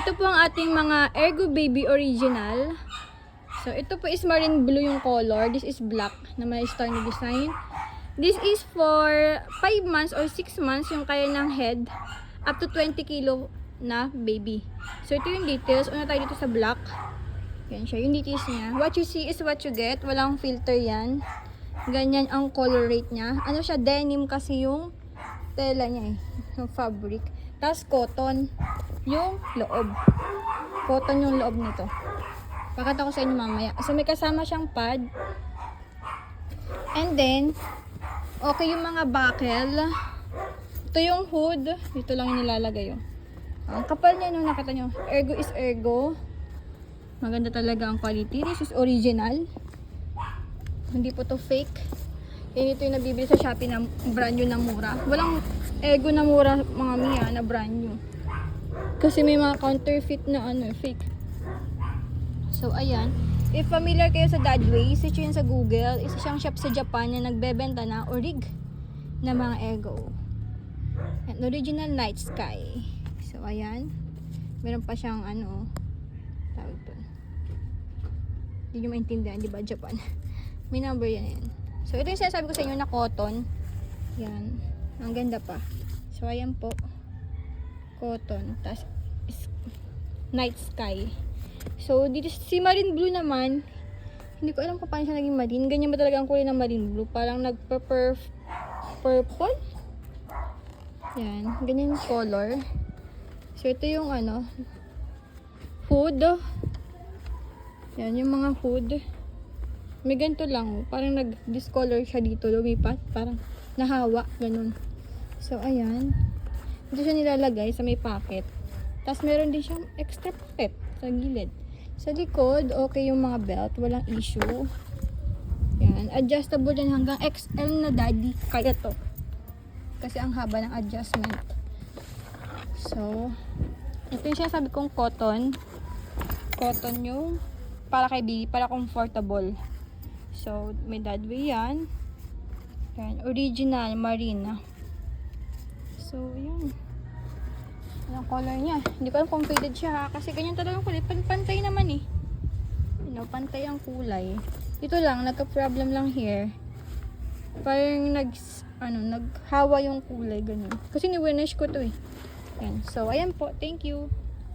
ito po ang ating mga Ergo Baby Original. So, ito po is marine blue yung color. This is black na may star na design. This is for 5 months or 6 months yung kaya ng head. Up to 20 kilo na baby. So, ito yung details. Una tayo dito sa black. Yan siya. Yung details niya. What you see is what you get. Walang filter yan. Ganyan ang color rate niya. Ano siya? Denim kasi yung tela niya eh. Yung fabric. Tapos cotton yung loob. Cotton yung loob nito. Pakita ko sa inyo mamaya. So, may kasama siyang pad. And then, okay yung mga buckle. Ito yung hood. Dito lang yung nilalagay yun. Ang kapal niya nung nakita nyo. Ergo is Ergo. Maganda talaga ang quality. This is original. Hindi po to fake. Yan ito yung nabibili sa Shopee na brand new na mura. Walang Ergo na mura mga miya na brand new. Kasi may mga counterfeit na fake. So, ayan. If familiar kayo sa Dadway, search yun sa Google. Isa siyang shop sa Japan na nagbebenta na orig na mga Ergo. And original Night Sky. So, ayan. Meron pa siyang tawag to. Hindi nyo maintindihan, di ba? Japan. May number yan. So, ito yung sinasabi ko sa inyo na cotton. Yan. Ang ganda pa. So, ayan po. Cotton. Tapos, Night Sky. So, dito si marine blue naman, hindi ko alam kung paano siya naging marine. Ganyan ba talaga ang kulay ng marine blue? Parang nagpa-purple. Yan. Ganyan yung color. So, ito yung hood. Yan, yung mga hood. May ganito lang. Parang nag-discolor siya dito. Lumipat. Parang nahawa. Ganun. So, ayan. Dito siya nilalagay sa may pocket. Tapos, meron din siyang extra pocket sa gilid. Sa likod, okay yung mga belt. Walang issue. Yan. Adjustable yan hanggang XL na daddy. Kaya to. Kasi ang haba ng adjustment. So, ito yung sinasabi kong cotton. Cotton yung para kay baby, para comfortable. So, may Dadway yan. Yan. Original marine. So, yan. Ang color niya. Hindi ko alam kung faded siya. Kasi ganyan talaga ang kulay. Pantay naman eh. Pantay ang kulay. Ito lang, nagka-problem lang here. Parang naghawa yung kulay. Ganun. Kasi ni-winish ko to eh. Yan. So, ayan po. Thank you.